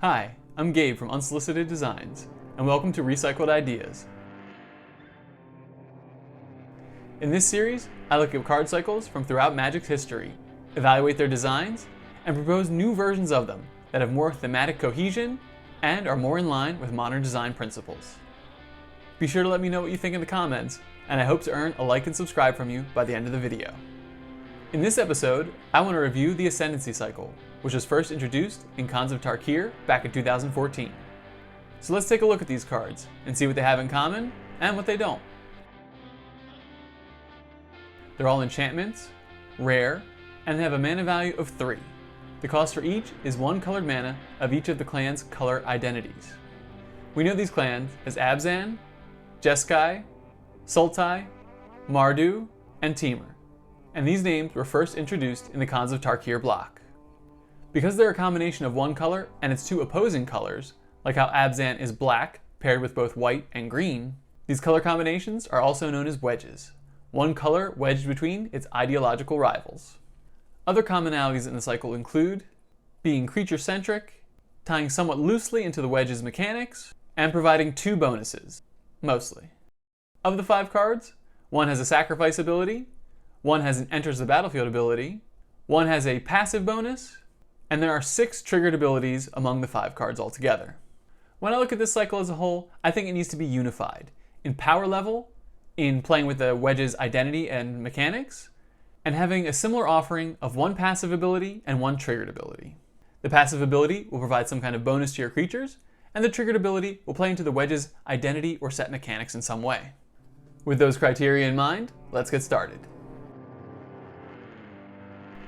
Hi, I'm Gabe from Unsolicited Designs, and welcome to Recycled Ideas. In this series, I look at card cycles from throughout Magic's history, evaluate their designs, and propose new versions of them that have more thematic cohesion and are more in line with modern design principles. Be sure to let me know what you think in the comments, and I hope to earn a like and subscribe from you by the end of the video. In this episode, I want to review the Ascendancy cycle, which was first introduced in Khans of Tarkir back in 2014. So let's take a look at these cards and see what they have in common and what they don't. They're all enchantments, rare, and they have a mana value of 3. The cost for each is 1 colored mana of each of the clan's color identities. We know these clans as Abzan, Jeskai, Sultai, Mardu, and Temur, and these names were first introduced in the Khans of Tarkir block. Because they're a combination of one color and its two opposing colors, like how Abzan is black paired with both white and green, these color combinations are also known as wedges, one color wedged between its ideological rivals. Other commonalities in the cycle include being creature-centric, tying somewhat loosely into the wedge's mechanics, and providing 2 bonuses, mostly. Of the 5 cards, one has a sacrifice ability, one has an enters the battlefield ability, one has a passive bonus, and there are 6 triggered abilities among the 5 cards altogether. When I look at this cycle as a whole, I think it needs to be unified in power level, in playing with the wedge's identity and mechanics, and having a similar offering of 1 passive ability and 1 triggered ability. The passive ability will provide some kind of bonus to your creatures, and the triggered ability will play into the wedge's identity or set mechanics in some way. With those criteria in mind, let's get started.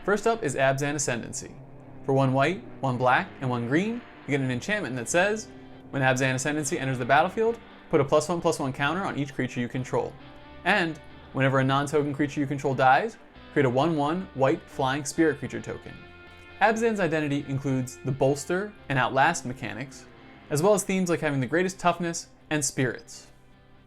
First up is Abzan Ascendancy. For 1 white, 1 black, and 1 green, you get an enchantment that says, when Abzan Ascendancy enters the battlefield, put a +1/+1 counter on each creature you control. And, whenever a non-token creature you control dies, create a 1/1 white flying spirit creature token. Abzan's identity includes the bolster and outlast mechanics, as well as themes like having the greatest toughness and spirits.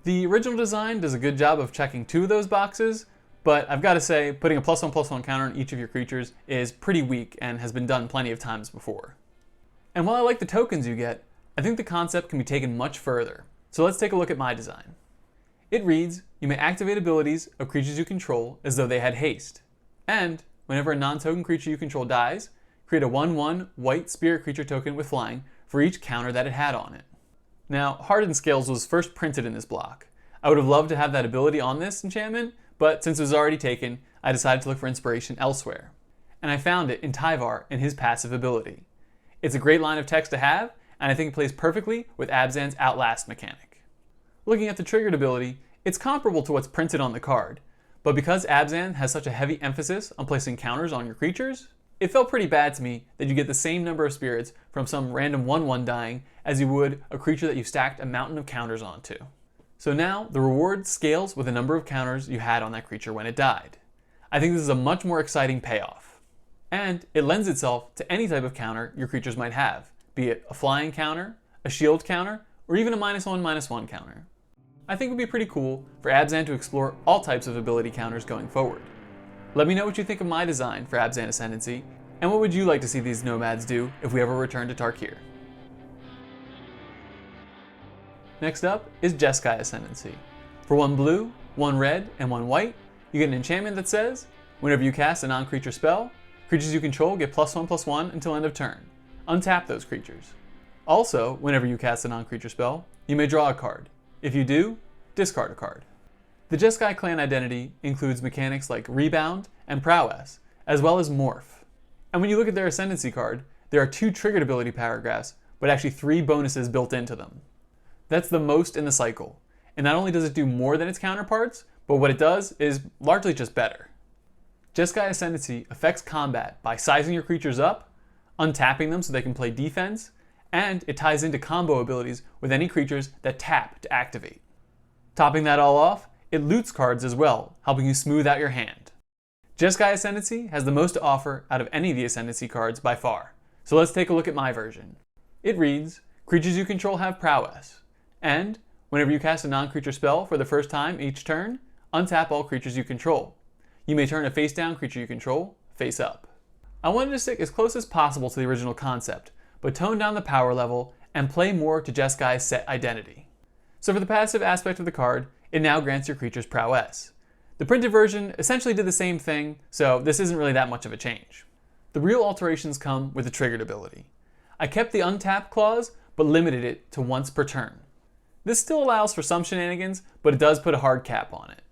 The original design does a good job of checking 2 of those boxes, but I've got to say, putting a +1/+1 counter on each of your creatures is pretty weak and has been done plenty of times before. And while I like the tokens you get, I think the concept can be taken much further. So let's take a look at my design. It reads, you may activate abilities of creatures you control as though they had haste. And, whenever a non-token creature you control dies, create a 1/1 white spirit creature token with flying for each counter that it had on it. Now, Hardened Scales was first printed in this block. I would have loved to have that ability on this enchantment, but since it was already taken, I decided to look for inspiration elsewhere. And I found it in Tyvar and his passive ability. It's a great line of text to have, and I think it plays perfectly with Abzan's Outlast mechanic. Looking at the triggered ability, it's comparable to what's printed on the card, but because Abzan has such a heavy emphasis on placing counters on your creatures, it felt pretty bad to me that you get the same number of spirits from some random 1/1 dying as you would a creature that you stacked a mountain of counters onto. So now, the reward scales with the number of counters you had on that creature when it died. I think this is a much more exciting payoff. And it lends itself to any type of counter your creatures might have, be it a flying counter, a shield counter, or even a -1/-1 counter. I think it would be pretty cool for Abzan to explore all types of ability counters going forward. Let me know what you think of my design for Abzan Ascendancy, and what would you like to see these nomads do if we ever return to Tarkir? Next up is Jeskai Ascendancy. For 1 blue, 1 red, and 1 white, you get an enchantment that says, whenever you cast a non-creature spell, creatures you control get +1/+1 until end of turn. Untap those creatures. Also, whenever you cast a non-creature spell, you may draw a card. If you do, discard a card. The Jeskai clan identity includes mechanics like Rebound and Prowess, as well as Morph. And when you look at their Ascendancy card, there are 2 triggered ability paragraphs, but actually 3 bonuses built into them. That's the most in the cycle, and not only does it do more than its counterparts, but what it does is largely just better. Jeskai Ascendancy affects combat by sizing your creatures up, untapping them so they can play defense, and it ties into combo abilities with any creatures that tap to activate. Topping that all off, it loots cards as well, helping you smooth out your hand. Jeskai Ascendancy has the most to offer out of any of the Ascendancy cards by far, so let's take a look at my version. It reads, creatures you control have prowess, and whenever you cast a non-creature spell for the first time each turn, untap all creatures you control. You may turn a face-down creature you control face up. I wanted to stick as close as possible to the original concept, but tone down the power level and play more to Jeskai's set identity. So for the passive aspect of the card, it now grants your creatures prowess. The printed version essentially did the same thing, so this isn't really that much of a change. The real alterations come with the triggered ability. I kept the untap clause, but limited it to once per turn. This still allows for some shenanigans, but it does put a hard cap on it.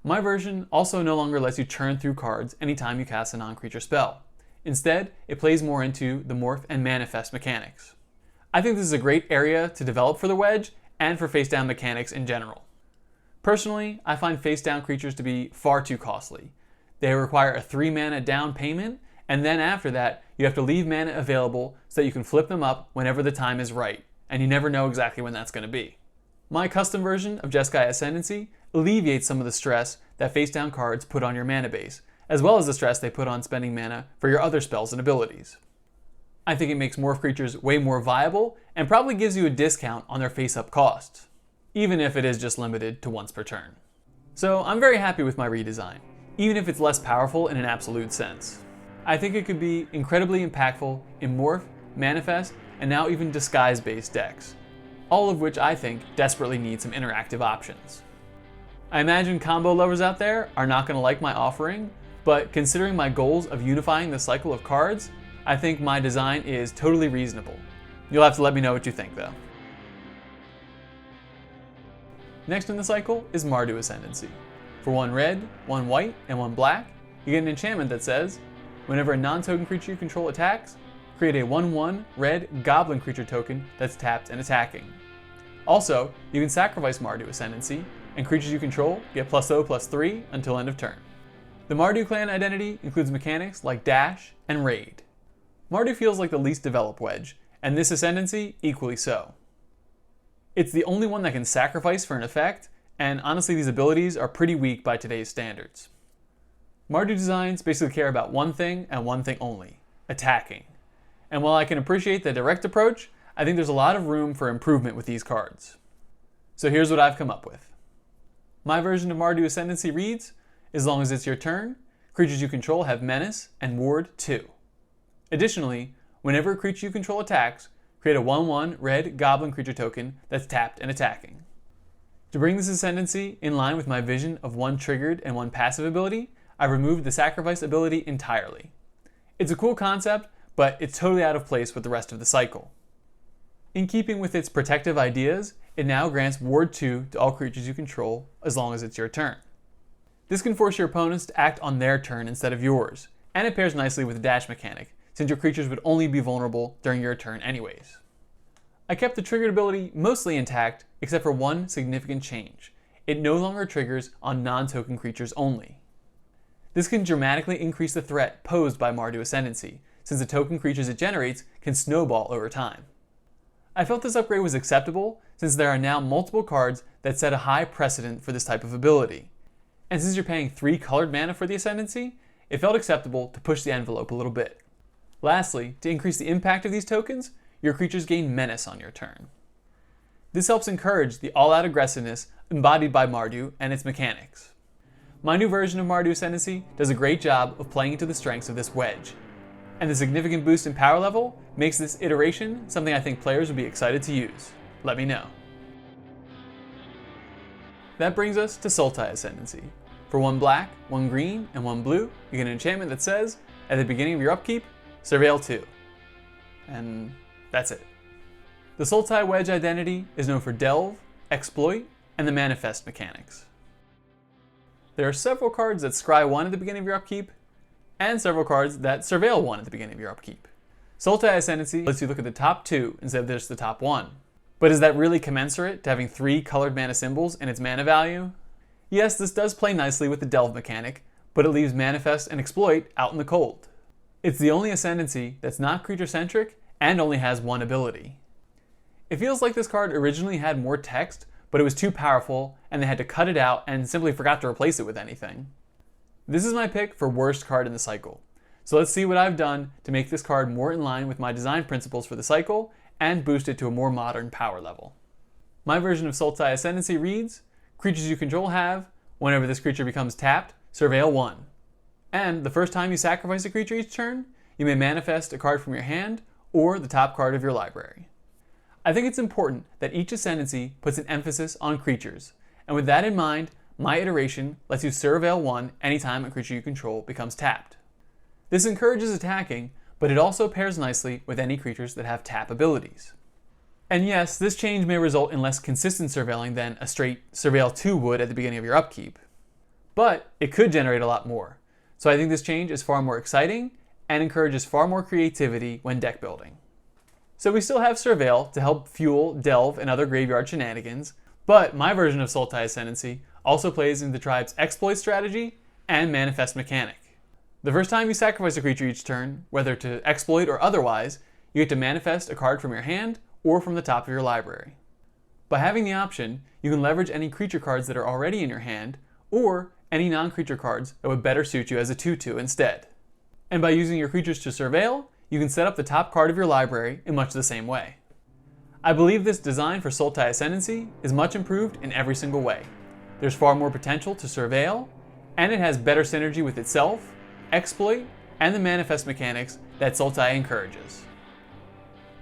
My version also no longer lets you churn through cards anytime you cast a non-creature spell. Instead, it plays more into the morph and manifest mechanics. I think this is a great area to develop for the wedge and for face-down mechanics in general. Personally, I find face-down creatures to be far too costly. They require a 3 mana down payment, and then after that, you have to leave mana available so that you can flip them up whenever the time is right, and you never know exactly when that's going to be. My custom version of Jeskai Ascendancy alleviates some of the stress that face-down cards put on your mana base, as well as the stress they put on spending mana for your other spells and abilities. I think it makes morph creatures way more viable, and probably gives you a discount on their face-up costs, even if it is just limited to once per turn. So I'm very happy with my redesign, even if it's less powerful in an absolute sense. I think it could be incredibly impactful in morph, manifest, and now even disguise-based decks, all of which I think desperately need some interactive options. I imagine combo lovers out there are not going to like my offering, but considering my goals of unifying the cycle of cards, I think my design is totally reasonable. You'll have to let me know what you think though. Next in the cycle is Mardu Ascendancy. For 1 red, 1 white, and 1 black, you get an enchantment that says, whenever a non-token creature you control attacks, create a 1/1 red goblin creature token that's tapped and attacking. Also, you can sacrifice Mardu Ascendancy, and creatures you control get +0/+3 until end of turn. The Mardu clan identity includes mechanics like dash and raid. Mardu feels like the least developed wedge, and this Ascendancy equally so. It's the only one that can sacrifice for an effect, and honestly these abilities are pretty weak by today's standards. Mardu designs basically care about one thing and one thing only, attacking. And while I can appreciate the direct approach, I think there's a lot of room for improvement with these cards. So here's what I've come up with. My version of Mardu Ascendancy reads, as long as it's your turn, creatures you control have Menace and Ward 2. Additionally, whenever a creature you control attacks, create a 1/1 red goblin creature token that's tapped and attacking. To bring this Ascendancy in line with my vision of 1 triggered and 1 passive ability, I removed the sacrifice ability entirely. It's a cool concept, but it's totally out of place with the rest of the cycle. In keeping with its protective ideas, it now grants Ward 2 to all creatures you control as long as it's your turn. This can force your opponents to act on their turn instead of yours, and it pairs nicely with the dash mechanic, since your creatures would only be vulnerable during your turn anyways. I kept the triggered ability mostly intact, except for one significant change. It no longer triggers on non-token creatures only. This can dramatically increase the threat posed by Mardu Ascendancy, since the token creatures it generates can snowball over time. I felt this upgrade was acceptable, since there are now multiple cards that set a high precedent for this type of ability. And since you're paying 3 colored mana for the Ascendancy, it felt acceptable to push the envelope a little bit. Lastly, to increase the impact of these tokens, your creatures gain Menace on your turn. This helps encourage the all-out aggressiveness embodied by Mardu and its mechanics. My new version of Mardu Ascendancy does a great job of playing into the strengths of this wedge, and the significant boost in power level makes this iteration something I think players will be excited to use. Let me know. That brings us to Sultai Ascendancy. For 1 black, 1 green, and 1 blue, you get an enchantment that says, at the beginning of your upkeep, Surveil 2. And that's it. The Sultai Wedge identity is known for Delve, Exploit, and the Manifest mechanics. There are several cards that scry 1 at the beginning of your upkeep, and several cards that Surveil 1 at the beginning of your upkeep. Sultai Ascendancy lets you look at the top 2 instead of just the top 1. But is that really commensurate to having 3 colored mana symbols in its mana value? Yes, this does play nicely with the Delve mechanic, but it leaves Manifest and Exploit out in the cold. It's the only Ascendancy that's not creature-centric and only has 1 ability. It feels like this card originally had more text, but it was too powerful and they had to cut it out and simply forgot to replace it with anything. This is my pick for worst card in the cycle. So let's see what I've done to make this card more in line with my design principles for the cycle and boost it to a more modern power level. My version of Sultai Ascendancy reads, creatures you control have, whenever this creature becomes tapped, Surveil 1. And the first time you sacrifice a creature each turn, you may manifest a card from your hand or the top card of your library. I think it's important that each Ascendancy puts an emphasis on creatures, and with that in mind, my iteration lets you Surveil 1 anytime a creature you control becomes tapped. This encourages attacking, but it also pairs nicely with any creatures that have tap abilities. And yes, this change may result in less consistent surveilling than a straight Surveil 2 would at the beginning of your upkeep, but it could generate a lot more. So I think this change is far more exciting and encourages far more creativity when deck building. So we still have Surveil to help fuel, delve, and other graveyard shenanigans, but my version of Sultai Ascendancy also plays into the tribe's exploit strategy and manifest mechanic. The first time you sacrifice a creature each turn, whether to exploit or otherwise, you get to manifest a card from your hand or from the top of your library. By having the option, you can leverage any creature cards that are already in your hand, or any non-creature cards that would better suit you as a 2/2 instead. And by using your creatures to surveil, you can set up the top card of your library in much the same way. I believe this design for Sultai Ascendancy is much improved in every single way. There's far more potential to surveil, and it has better synergy with itself, exploit, and the manifest mechanics that Sultai encourages.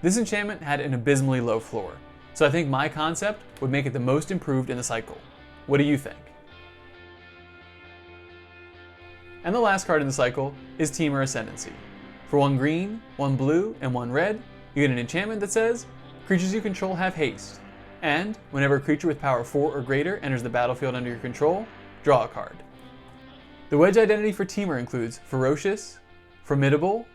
This enchantment had an abysmally low floor, so I think my concept would make it the most improved in the cycle. What do you think? And the last card in the cycle is Temur Ascendancy. For 1 green, 1 blue, and 1 red, you get an enchantment that says, creatures you control have haste, and whenever a creature with power 4 or greater enters the battlefield under your control, draw a card. The wedge identity for Temur includes ferocious, formidable,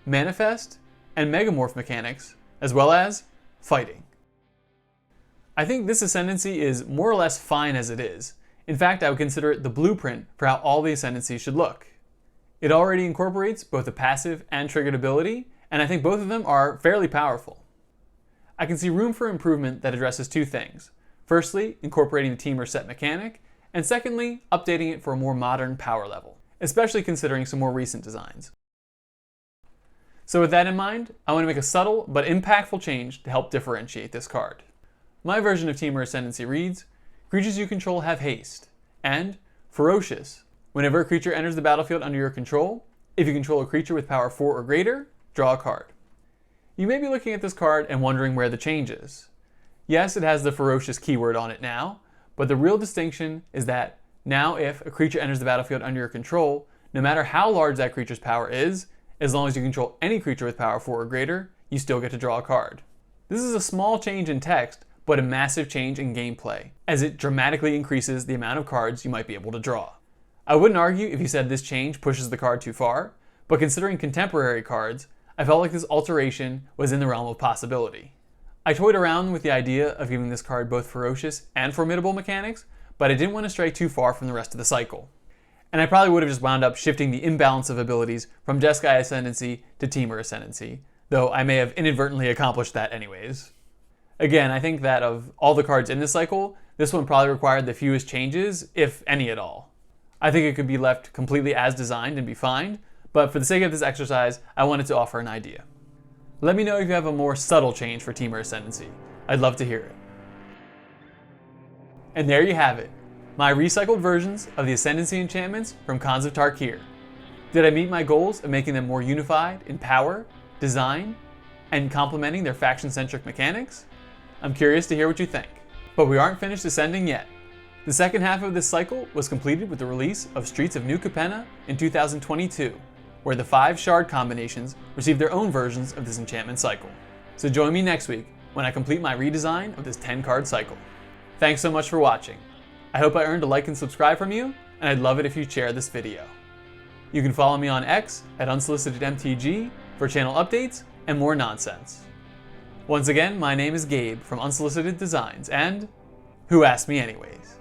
manifest, and megamorph mechanics, as well as fighting. I think this Ascendancy is more or less fine as it is. In fact, I would consider it the blueprint for how all the Ascendancies should look. It already incorporates both a passive and triggered ability, and I think both of them are fairly powerful. I can see room for improvement that addresses 2 things. Firstly, incorporating the Temur set mechanic, and secondly, updating it for a more modern power level, especially considering some more recent designs. So with that in mind, I want to make a subtle but impactful change to help differentiate this card. My version of Temur Ascendancy reads, creatures you control have haste, and ferocious. Whenever a creature enters the battlefield under your control, if you control a creature with power 4 or greater, draw a card. You may be looking at this card and wondering where the change is. Yes, it has the ferocious keyword on it now, but the real distinction is that now if a creature enters the battlefield under your control, no matter how large that creature's power is, as long as you control any creature with power 4 or greater, you still get to draw a card. This is a small change in text, but a massive change in gameplay, as it dramatically increases the amount of cards you might be able to draw. I wouldn't argue if you said this change pushes the card too far, but considering contemporary cards, I felt like this alteration was in the realm of possibility. I toyed around with the idea of giving this card both ferocious and formidable mechanics, but I didn't want to stray too far from the rest of the cycle. And I probably would have just wound up shifting the imbalance of abilities from Jeskai Ascendancy to Temur Ascendancy, though I may have inadvertently accomplished that anyways. Again, I think that of all the cards in this cycle, this one probably required the fewest changes, if any at all. I think it could be left completely as designed and be fine, but for the sake of this exercise, I wanted to offer an idea. Let me know if you have a more subtle change for Temur Ascendancy. I'd love to hear it. And there you have it. My recycled versions of the Ascendancy enchantments from Khans of Tarkir. Did I meet my goals of making them more unified in power, design, and complementing their faction-centric mechanics? I'm curious to hear what you think. But we aren't finished ascending yet. The second half of this cycle was completed with the release of Streets of New Capenna in 2022, where the 5 shard combinations received their own versions of this enchantment cycle. So join me next week when I complete my redesign of this 10-card cycle. Thanks so much for watching. I hope I earned a like and subscribe from you, and I'd love it if you share this video. You can follow me on X at UnsolicitedMTG for channel updates and more nonsense. Once again, my name is Gabe from Unsolicited Designs, and who asked me anyways?